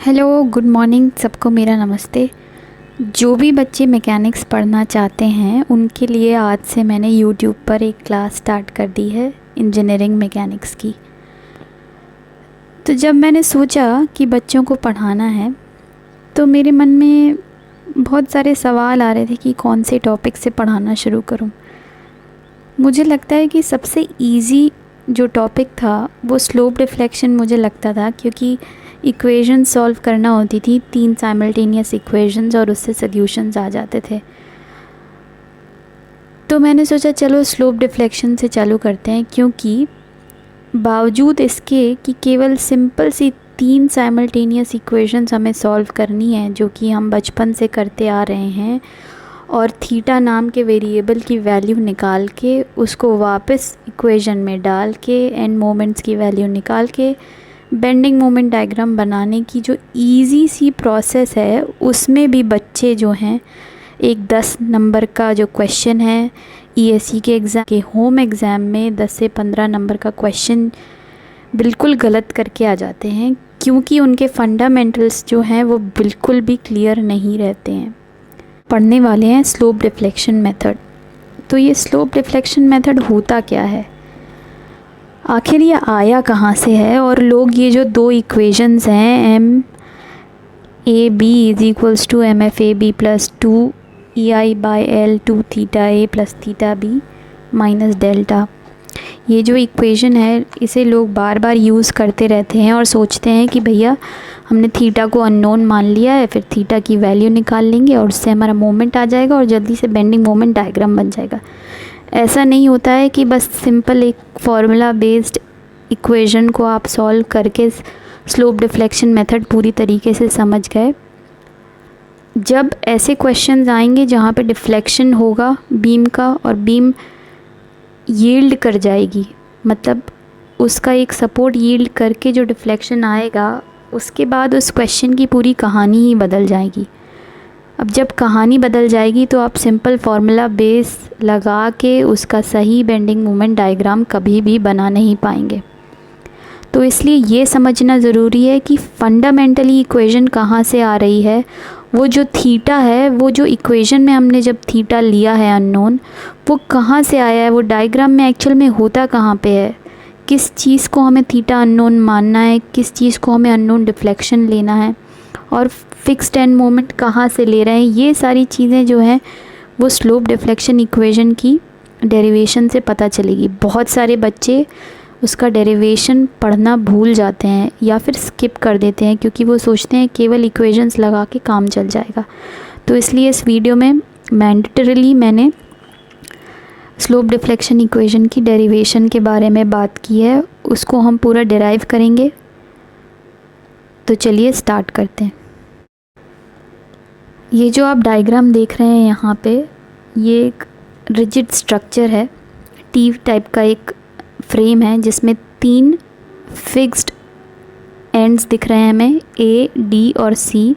Hello, good morning सबको। मेरा नमस्ते। जो भी बच्चे मैकेनिक्स पढ़ना चाहते हैं उनके लिए आज से मैंने यूट्यूब पर एक क्लास स्टार्ट कर दी है इंजीनियरिंग मैकेनिक्स की। तो जब मैंने सोचा कि बच्चों को पढ़ाना है तो मेरे मन में बहुत सारे सवाल आ रहे थे कि कौन से टॉपिक से पढ़ाना शुरू करूं। मुझे लगता है कि सबसे इजी जो टॉपिक था वो स्लोप डिफ्लेक्शन मुझे लगता था, क्योंकि इक्वेशन सॉल्व करना होती थी 3 साइमल्टेनियस इक्वेशंस और उससे सॉल्यूशंस आ जाते थे। तो मैंने सोचा चलो स्लोप डिफ्लेक्शन से चालू करते हैं, क्योंकि बावजूद इसके कि केवल सिंपल सी 3 साइमल्टेनियस इक्वेशंस हमें सॉल्व करनी है जो कि हम बचपन से करते आ रहे हैं, और थीटा नाम के वेरिएबल की वैल्यू निकाल के उसको वापस इक्वेशन में डाल के एंड मोमेंट्स की वैल्यू निकाल के बेंडिंग मोमेंट डायग्राम बनाने की जो इजी सी प्रोसेस है, उसमें भी बच्चे जो हैं एक 10 नंबर का जो क्वेश्चन है ईएससी के एग्ज़ाम के होम एग्ज़ाम में 10 से 15 नंबर का क्वेश्चन बिल्कुल गलत करके आ जाते हैं, क्योंकि उनके फंडामेंटल्स जो हैं वो बिल्कुल भी क्लियर नहीं रहते हैं। पढ़ने वाले हैं स्लोप डिफ्लेक्शन मेथड। तो ये स्लोप डिफ्लेक्शन मेथड होता क्या है, आखिर ये आया कहाँ से है, और लोग ये जो 2 इक्वेशंस हैं M A B is equals to M F A B plus 2 E I by L 2 theta A plus theta B minus delta, ये जो इक्वेशन है इसे लोग बार बार यूज़ करते रहते हैं और सोचते हैं कि भैया हमने थीटा को अननोन मान लिया है, फिर थीटा की वैल्यू निकाल लेंगे और उससे हमारा मोमेंट आ जाएगा और जल्दी से बेंडिंग मोमेंट डायग्राम बन जाएगा। ऐसा नहीं होता है कि बस सिंपल एक फार्मूला बेस्ड इक्वेशन को आप सॉल्व करके स्लोप डिफ्लेक्शन मेथड पूरी तरीके से समझ गए। जब ऐसे क्वेश्चंस आएंगे जहाँ पे डिफ्लेक्शन होगा बीम का और बीम यील्ड कर जाएगी, मतलब उसका एक सपोर्ट यील्ड करके जो डिफ्लेक्शन आएगा, उसके बाद उस क्वेश्चन की पूरी कहानी ही बदल जाएगी। अब जब कहानी बदल जाएगी तो आप सिंपल फार्मूला बेस लगा के उसका सही बेंडिंग मोमेंट डायग्राम कभी भी बना नहीं पाएंगे। तो इसलिए ये समझना ज़रूरी है कि फंडामेंटली इक्वेशन कहाँ से आ रही है। वो जो थीटा है, वो जो इक्वेशन में हमने जब थीटा लिया है अननोन, वो कहाँ से आया है, वो डायग्राम में एक्चुअल में होता कहाँ पे है, किस चीज़ को हमें थीटा अननोन मानना है, किस चीज़ को हमें अननोन डिफ्लेक्शन लेना है, और फिक्स्ड एंड मोमेंट कहाँ से ले रहे हैं, ये सारी चीज़ें जो हैं वो स्लोप डिफ्लेक्शन इक्वेशन की डेरिवेशन से पता चलेगी। बहुत सारे बच्चे उसका डेरिवेशन पढ़ना भूल जाते हैं या फिर स्किप कर देते हैं, क्योंकि वो सोचते हैं केवल इक्वेशंस लगा के काम चल जाएगा। तो इसलिए इस वीडियो में मैंडेटरीली मैंने स्लोप डिफ्लेक्शन इक्वेशन की डेरिवेशन के बारे में बात की है, उसको हम पूरा डिराइव करेंगे। तो चलिए स्टार्ट करते हैं। ये जो आप डायग्राम देख रहे हैं यहाँ पे, ये एक रिजिड स्ट्रक्चर है, टी टाइप का एक फ्रेम है जिसमें 3 फिक्स्ड एंड्स दिख रहे हैं हमें, ए डी और सी,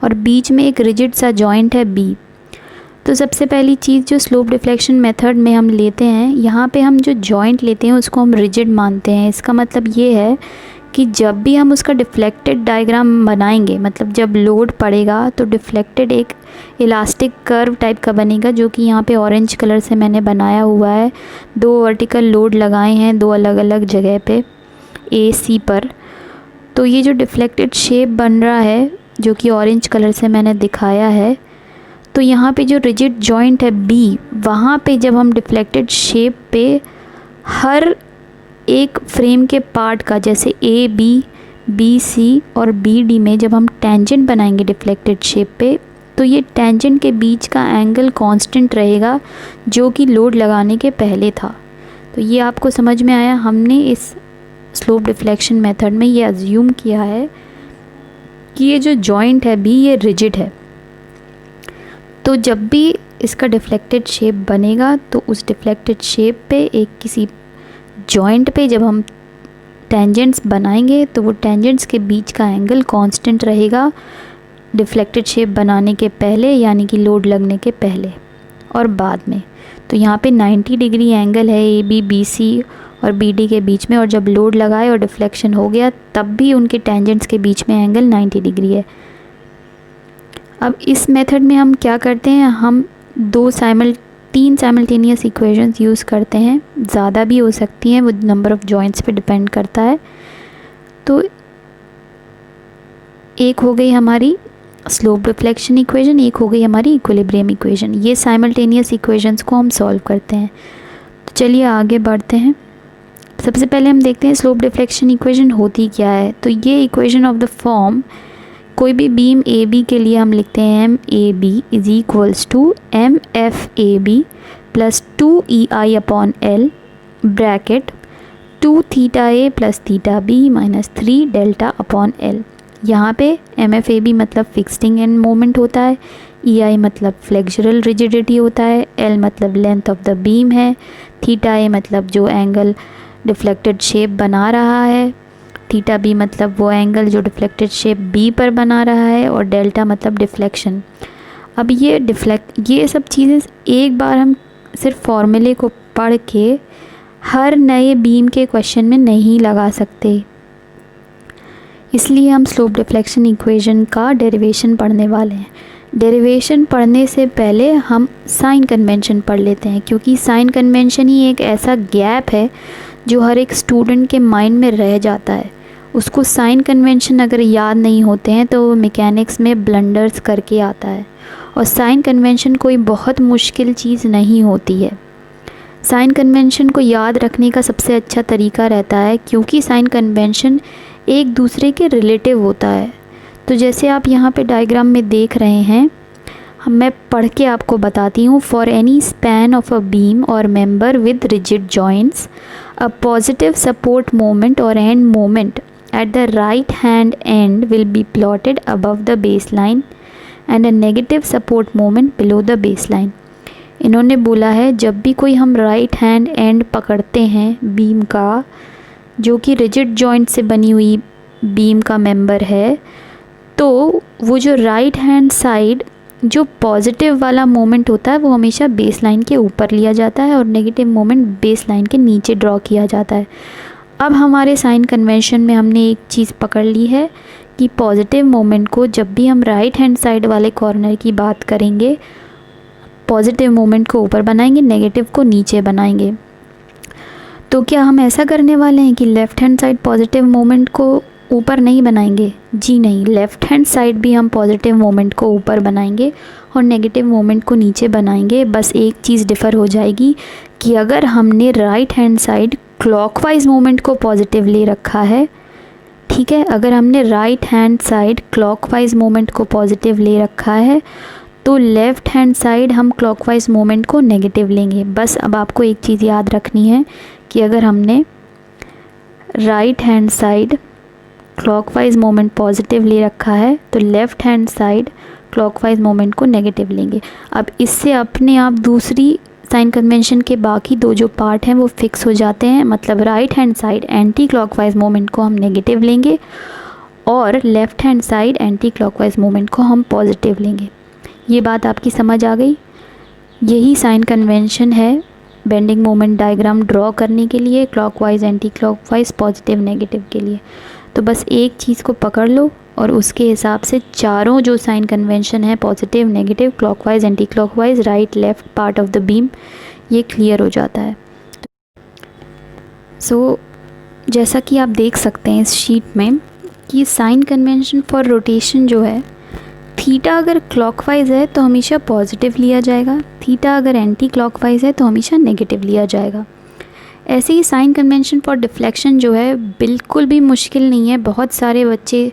और बीच में एक रिजिड सा जॉइंट है बी। तो सबसे पहली चीज़ जो स्लोप डिफ्लेक्शन मेथड में हम लेते हैं, यहाँ पे हम जो जॉइंट लेते हैं उसको हम रिजिड मानते हैं। इसका मतलब ये है कि जब भी हम उसका डिफ्लेक्टेड डायग्राम बनाएंगे, मतलब जब लोड पड़ेगा तो डिफ्लेक्टेड एक इलास्टिक कर्व टाइप का बनेगा, जो कि यहाँ पे ऑरेंज कलर से मैंने बनाया हुआ है। 2 वर्टिकल लोड लगाए हैं 2 अलग अलग जगह पे ए सी पर। तो ये जो डिफ्लेक्टेड शेप बन रहा है जो कि ऑरेंज कलर से मैंने दिखाया है, तो यहाँ पे जो रिजिड जॉइंट है बी, वहाँ पे जब हम डिफ्लेक्टेड शेप पे हर एक फ्रेम के पार्ट का, जैसे ए बी बी सी और बी डी में जब हम टेंजेंट बनाएंगे डिफ्लेक्टेड शेप पे, तो ये टेंजेंट के बीच का एंगल कांस्टेंट रहेगा जो कि लोड लगाने के पहले था। तो ये आपको समझ में आया। हमने इस स्लोप डिफ्लेक्शन मेथड में ये अज्यूम किया है कि ये जो जॉइंट है बी, ये रिजिड है। तो जब भी इसका डिफ्लेक्टेड शेप बनेगा तो उस डिफ्लेक्टेड शेप पे एक किसी जॉइंट पे जब हम टेंजेंट्स बनाएंगे तो वो टेंजेंट्स के बीच का एंगल कांस्टेंट रहेगा डिफ्लेक्टेड शेप बनाने के पहले, यानी कि लोड लगने के पहले। और बाद में। तो यहाँ पे 90 डिग्री एंगल है ए बी बी सी और बी डी के बीच में, और जब लोड लगाए और डिफ्लेक्शन हो गया तब भी उनके टेंजेंट्स के बीच में एंगल 90 डिग्री है। अब इस मेथड में हम क्या करते हैं, हम तीन साइमल्टेनियस इक्वेशंस यूज़ करते हैं, ज़्यादा भी हो सकती हैं, वो नंबर ऑफ़ जॉइंट्स पे डिपेंड करता है। तो एक हो गई हमारी स्लोप डिफ्लेक्शन इक्वेशन, एक हो गई हमारी इक्विलिब्रियम इक्वेशन। ये साइमल्टेनियस इक्वेशंस को हम सॉल्व करते हैं। तो चलिए आगे बढ़ते हैं। सबसे पहले हम देखते हैं स्लोप डिफ्लेक्शन इक्वेशन होती क्या है। तो ये इक्वेशन ऑफ द फॉर्म, कोई भी बीम ए बी के लिए हम लिखते हैं M A B is equals to M F A B plus 2 E I upon L bracket 2 theta A plus theta B minus 3 delta upon L. यहाँ पे M F A B मतलब fixing end moment होता है, ई आई मतलब flexural rigidity होता है, L मतलब length of the beam है, थीटा ए मतलब जो एंगल डिफ्लेक्टेड शेप बना रहा है, थीटा बी मतलब वो एंगल जो डिफ्लेक्टेड शेप बी पर बना रहा है, और डेल्टा मतलब डिफ्लेक्शन। अब ये सब चीज़ें एक बार हम सिर्फ फॉर्मूले को पढ़ के हर नए बीम के क्वेश्चन में नहीं लगा सकते, इसलिए हम स्लोप डिफ्लेक्शन इक्वेशन का डेरिवेशन पढ़ने वाले हैं। डेरिवेशन पढ़ने से पहले हम साइन कन्वेंशन पढ़ लेते हैं, क्योंकि साइन कन्वेंशन ही एक ऐसा गैप है जो हर एक स्टूडेंट के माइंड में रह जाता है। उसको साइन कन्वेंशन अगर याद नहीं होते हैं तो मैकेनिक्स में ब्लंडर्स करके आता है, और साइन कन्वेंशन कोई बहुत मुश्किल चीज़ नहीं होती है। साइन कन्वेंशन को याद रखने का सबसे अच्छा तरीका रहता है, क्योंकि साइन कन्वेंशन एक दूसरे के रिलेटिव होता है। तो जैसे आप यहाँ पे डायग्राम में देख रहे हैं, मैं पढ़ के आपको बताती हूँ। For any span of a beam or member with rigid joints, a positive support moment or end moment at the right hand end will be plotted above the base line and a negative support moment below the base line. इन्होंने बोला है जब भी कोई हम right hand and पकड़ते हैं beam का, जो कि रिजिड जॉइंट से बनी हुई बीम का मेंबर है, तो वो जो राइट हैंड साइड जो पॉजिटिव वाला मोमेंट होता है वो हमेशा बेस लाइन के ऊपर लिया जाता है और नेगेटिव मोमेंट बेस लाइन के नीचे ड्रॉ किया जाता है। अब हमारे साइन कन्वेंशन में हमने एक चीज़ पकड़ ली है कि पॉजिटिव मोमेंट को जब भी हम राइट हैंड साइड वाले कॉर्नर की बात करेंगे, पॉजिटिव मोमेंट को ऊपर बनाएंगे, नेगेटिव को नीचे बनाएंगे। तो क्या हम ऐसा करने वाले हैं कि left hand side positive moment को ऊपर नहीं बनाएंगे? जी नहीं, लेफ़्ट हैंड साइड भी हम पॉजिटिव मोमेंट को ऊपर बनाएंगे और नेगेटिव मोमेंट को नीचे बनाएंगे। बस एक चीज़ डिफ़र हो जाएगी कि अगर हमने right hand side clockwise moment को पॉजिटिव ले रखा है, ठीक है, अगर हमने right hand side clockwise moment को पॉजिटिव ले रखा है तो लेफ़्ट हैंड साइड हम क्लॉकवाइज मोमेंट को नेगेटिव लेंगे। बस अब आपको एक चीज़ याद रखनी है कि अगर हमने right hand side clockwise moment positive ले रखा है तो left hand side clockwise moment को नेगेटिव लेंगे। अब इससे अपने आप दूसरी साइन कन्वेंशन के बाकी दो जो पार्ट हैं वो फिक्स हो जाते हैं। मतलब right hand side anti clockwise moment को हम नेगेटिव लेंगे और left hand side anti clockwise moment को हम पॉजिटिव लेंगे। ये बात आपकी समझ आ गई? यही साइन कन्वेंशन है बेंडिंग मोमेंट डायग्राम ड्रॉ करने के लिए, clockwise anti clockwise positive negative के लिए। तो बस एक चीज़ को पकड़ लो और उसके हिसाब से चारों जो साइन कन्वेंशन है, positive negative clockwise anti clockwise right left part of the beam, ये क्लियर हो जाता है। सो जैसा कि आप देख सकते हैं इस शीट में कि साइन कन्वेंशन फॉर रोटेशन जो है, थीटा अगर क्लॉकवाइज है तो हमेशा पॉजिटिव लिया जाएगा, थीटा अगर एंटी क्लॉकवाइज है तो हमेशा नेगेटिव लिया जाएगा। ऐसे ही साइन कन्वेंशन फॉर डिफ्लेक्शन जो है बिल्कुल भी मुश्किल नहीं है। बहुत सारे बच्चे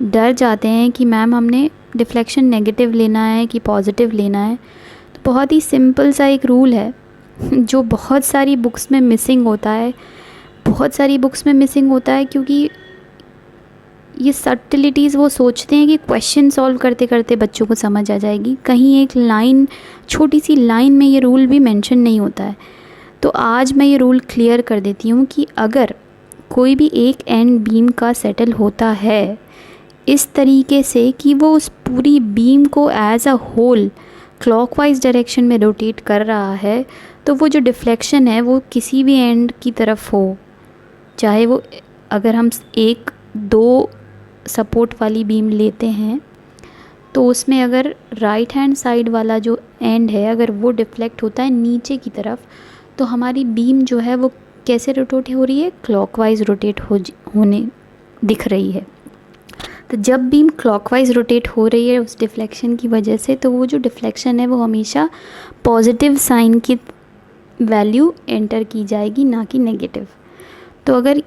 डर जाते हैं कि मैम हमने डिफ्लेक्शन नेगेटिव लेना है कि पॉजिटिव लेना है। तो बहुत ही सिंपल सा एक रूल है जो बहुत सारी बुक्स में मिसिंग होता है, क्योंकि ये सटलिटीज़ वो सोचते हैं कि क्वेश्चन सॉल्व करते करते बच्चों को समझ आ जाएगी। कहीं एक लाइन, छोटी सी लाइन में ये रूल भी मेंशन नहीं होता है। तो आज मैं ये रूल क्लियर कर देती हूँ कि अगर कोई भी एक एंड बीम का सेटल होता है इस तरीके से कि वो उस पूरी बीम को as a whole clockwise direction में रोटेट कर रहा है तो वो जो डिफ्लेक्शन है वो किसी भी एंड की तरफ हो, चाहे वो, अगर हम एक दो सपोर्ट वाली बीम लेते हैं तो उसमें अगर राइट हैंड साइड वाला जो एंड है अगर वो डिफ्लेक्ट होता है नीचे की तरफ, तो हमारी बीम जो है वो कैसे रोटेट हो रही है, क्लॉकवाइज रोटेट होने दिख रही है। तो जब बीम क्लॉकवाइज रोटेट हो रही है उस डिफ्लेक्शन की वजह से, तो वो जो डिफ्लेक्शन है वो हमेशा पॉजिटिव साइन की वैल्यू एंटर की जाएगी, ना कि नेगेटिव। तो अगर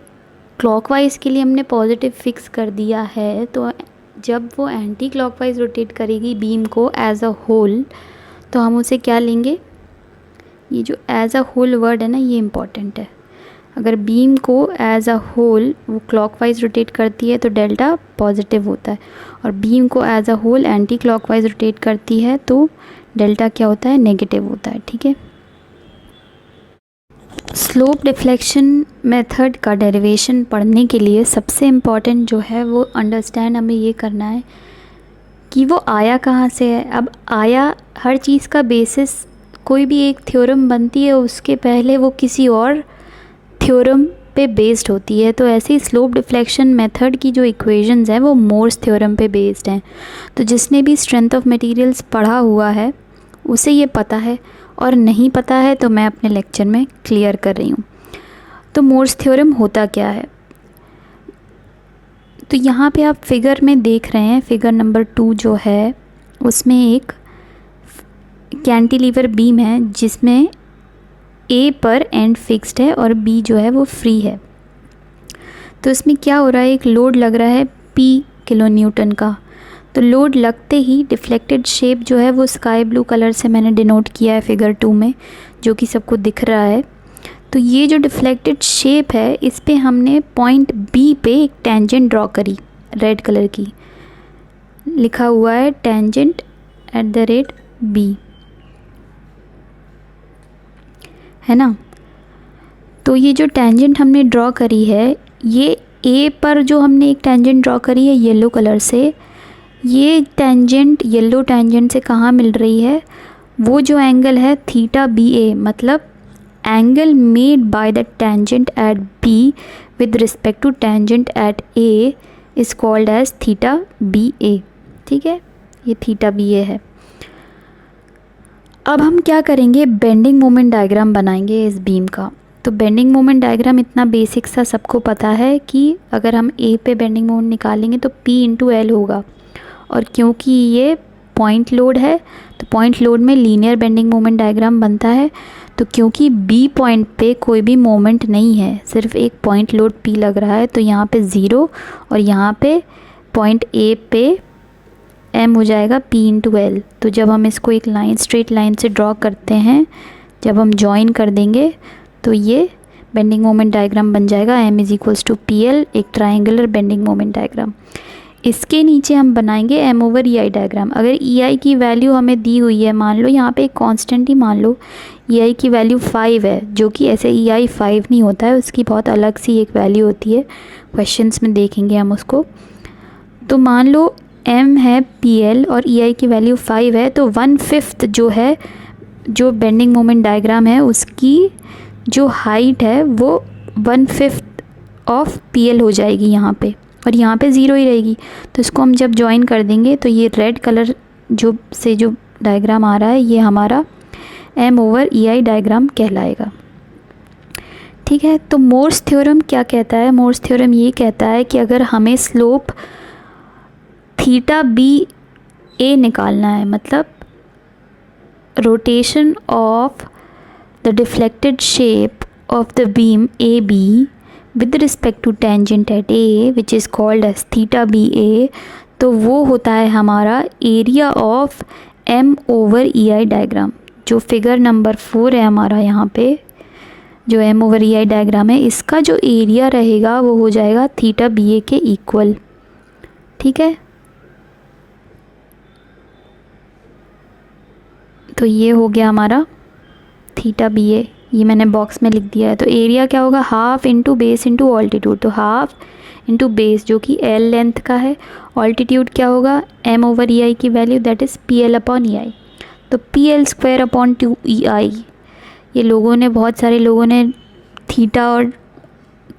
क्लॉकवाइज के लिए हमने पॉजिटिव फिक्स कर दिया है, तो जब वो एंटी क्लॉकवाइज रोटेट करेगी बीम को एज अ होल, तो हम उसे क्या लेंगे, ये जो एज अ होल वर्ड है ना, ये इम्पॉर्टेंट है। अगर बीम को एज अ होल वो क्लॉकवाइज रोटेट करती है तो डेल्टा पॉजिटिव होता है, और बीम को as a whole anti clockwise rotate करती है तो डेल्टा क्या होता है, नेगेटिव होता है। ठीक है। स्लोप डिफ्लेक्शन मेथड का डेरिवेशन पढ़ने के लिए सबसे इम्पॉर्टेंट जो है वो अंडरस्टैंड हमें ये करना है कि वो आया कहाँ से है। अब आया, हर चीज़ का बेसिस, कोई भी एक थ्योरम बनती है उसके पहले वो किसी और थ्योरम पे बेस्ड होती है। तो ऐसे ही स्लोप डिफ्लेक्शन मेथड की जो इक्वेशंस हैं वो मोर्स थ्योरम पे बेस्ड हैं। तो जिसने भी स्ट्रेंथ ऑफ मटेरियल्स पढ़ा हुआ है उसे ये पता है, और नहीं पता है तो मैं अपने लेक्चर में क्लियर कर रही हूँ। तो मोर्स थ्योरम होता क्या है, तो यहाँ पे आप फिगर में देख रहे हैं, फिगर नंबर 2 जो है उसमें एक कैंटिलीवर बीम है जिसमें ए पर एंड फिक्स्ड है और बी जो है वो फ्री है। तो इसमें क्या हो रहा है, एक लोड लग रहा है P किलो न्यूटन का। तो लोड लगते ही डिफ्लेक्टेड शेप जो है वो स्काई ब्लू कलर से मैंने डिनोट किया है फिगर 2 में, जो कि सबको दिख रहा है। तो ये जो डिफ्लेक्टेड शेप है इस पे हमने पॉइंट B पे एक टेंजेंट ड्रॉ करी, रेड कलर की, लिखा हुआ है टेंजेंट @B, है ना। तो ये जो टेंजेंट हमने ड्रॉ करी है, ये A पर जो हमने एक टेंजेंट ड्रॉ करी है येलो कलर से, ये टेंजेंट येलो टेंजेंट से कहाँ मिल रही है, वो जो एंगल है θBA, मतलब angle made by the tangent at B with respect to tangent at A is called as θBA। ठीक है, ये θBA है। अब हम क्या करेंगे, बेंडिंग मोमेंट डायग्राम बनाएंगे इस बीम का। तो बेंडिंग मोमेंट डायग्राम इतना बेसिक सा सबको पता है कि अगर हम A पे बेंडिंग मोमेंट निकालेंगे तो P इंटू L होगा, और क्योंकि ये पॉइंट लोड है तो पॉइंट लोड में लीनियर बेंडिंग मोमेंट डायग्राम बनता है। तो क्योंकि B पॉइंट पे कोई भी मोमेंट नहीं है, सिर्फ एक पॉइंट लोड P लग रहा है, तो यहाँ पे 0 और यहाँ पे पॉइंट A पे M हो जाएगा P इंटू L। तो जब हम इसको एक लाइन, स्ट्रेट लाइन से ड्रॉ करते हैं, जब हम जॉइन कर देंगे तो ये बेंडिंग मोमेंट डायग्राम बन जाएगा M is equals to PL, एक ट्राइंगुलर बेंडिंग मोमेंट डायग्राम। इसके नीचे हम बनाएंगे M/EI डायग्राम। अगर EI की वैल्यू हमें दी हुई है, मान लो यहाँ पे एक कांस्टेंट ही मान लो EI की वैल्यू 5 है, जो कि ऐसे EI 5 नहीं होता है, उसकी बहुत अलग सी एक वैल्यू होती है, क्वेश्चंस में देखेंगे हम उसको। तो मान लो M है PL और EI की वैल्यू 5 है, तो 1/5 जो है, जो बेंडिंग मोमेंट डायग्राम है उसकी जो हाइट है वो 1/5 ऑफ PL हो जाएगी यहाँ पे, और यहाँ पे 0 ही रहेगी। तो इसको हम जब ज्वाइन कर देंगे तो ये रेड कलर जो डायग्राम आ रहा है ये हमारा M/EI डायग्राम कहलाएगा। ठीक है। तो मोर्स थ्योरम क्या कहता है, मोर्स थ्योरम ये कहता है कि अगर हमें स्लोप θBA निकालना है, मतलब rotation of the deflected shape of the beam AB with respect to tangent at A which is called as θBA, तो वो होता है हमारा एरिया ऑफ M/EI डायग्राम, जो फिगर नंबर 4 है हमारा यहाँ पे, जो M/EI डायग्राम है, इसका जो एरिया रहेगा वो हो जाएगा θBA के इक्वल। ठीक है, तो ये हो गया हमारा θBA, ये मैंने बॉक्स में लिख दिया है। तो एरिया क्या होगा, half into base into altitude, तो हाफ इंटू बेस जो कि L लेंथ का है, ऑल्टीट्यूड क्या होगा M/EI की वैल्यू दैट इज़ PL/EI। तो PL²/2EI, ये बहुत सारे लोगों ने थीटा और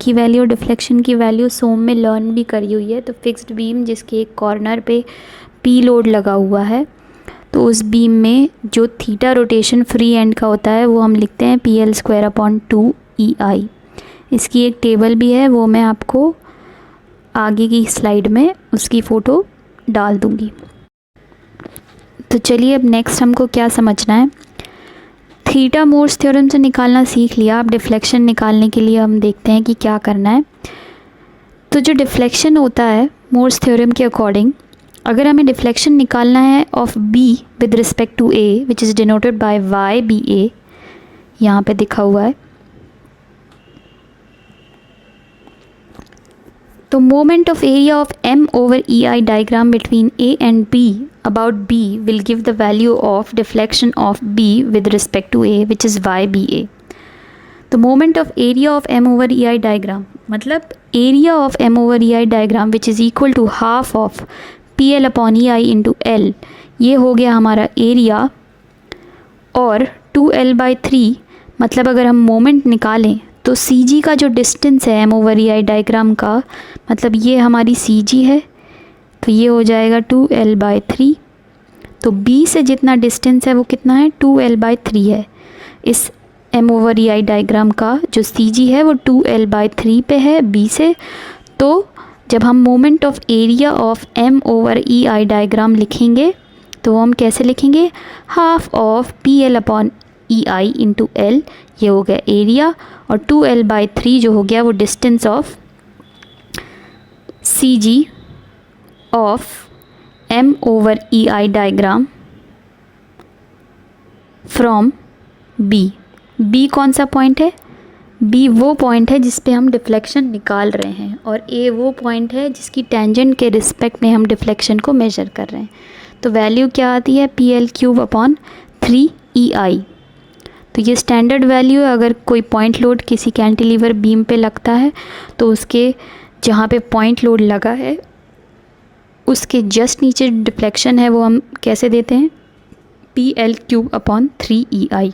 की वैल्यू और डिफ्लेक्शन की वैल्यू सोम में लर्न भी करी हुई है। तो फिक्स्ड बीम जिसके एक कॉर्नर पे P लोड लगा हुआ है, तो उस बीम में जो थीटा रोटेशन फ्री एंड का होता है वो हम लिखते हैं PL²/2EI। इसकी एक टेबल भी है, वो मैं आपको आगे की स्लाइड में उसकी फ़ोटो डाल दूँगी। तो चलिए अब नेक्स्ट हमको क्या समझना है। थीटा मोर्स थ्योरम से निकालना सीख लिया, अब डिफ्लेक्शन निकालने के लिए हम देखते हैं कि क्या करना है। तो जो डिफ्लेक्शन होता है मोर्स थ्योरम के अकॉर्डिंग, अगर हमें डिफ्लेक्शन निकालना है of B with respect to A which is denoted by YBA, यहाँ पे दिखा हुआ है, तो moment of area of M/EI diagram between A and B about B will give the value of deflection of B with respect to A which is YBA। तो moment of area of M/EI diagram मतलब area of M/EI diagram which is equal to half of PL/EI into L, ये हो गया हमारा area, और 2L/3 मतलब अगर हम मोमेंट निकालें तो CG का जो डिस्टेंस है M/EI डायग्राम का, मतलब ये हमारी CG है, तो ये हो जाएगा 2L/3। तो B से जितना डिस्टेंस है वो कितना है, 2L/3 है। इस M/EI डायग्राम का जो CG है वो 2L/3 पे है B से। तो जब हम moment of area of M/EI diagram लिखेंगे तो हम कैसे लिखेंगे, half of PL/EI into L, ये हो गया एरिया, और 2L/3 जो हो गया वो distance of CG of M/EI diagram from B। B कौन सा पॉइंट है, B वो पॉइंट है जिस पे हम डिफ्लेक्शन निकाल रहे हैं, और A वो पॉइंट है जिसकी टेंजेंट के रिस्पेक्ट में हम डिफ्लेक्शन को मेजर कर रहे हैं। तो वैल्यू क्या आती है, PL³/3EI। तो ये स्टैंडर्ड वैल्यू है। अगर कोई पॉइंट लोड किसी कैंटिलीवर बीम पे लगता है तो उसके जहाँ पे पॉइंट लोड लगा है उसके जस्ट नीचे डिफ्लेक्शन है वो हम कैसे देते हैं, PL³/3EI।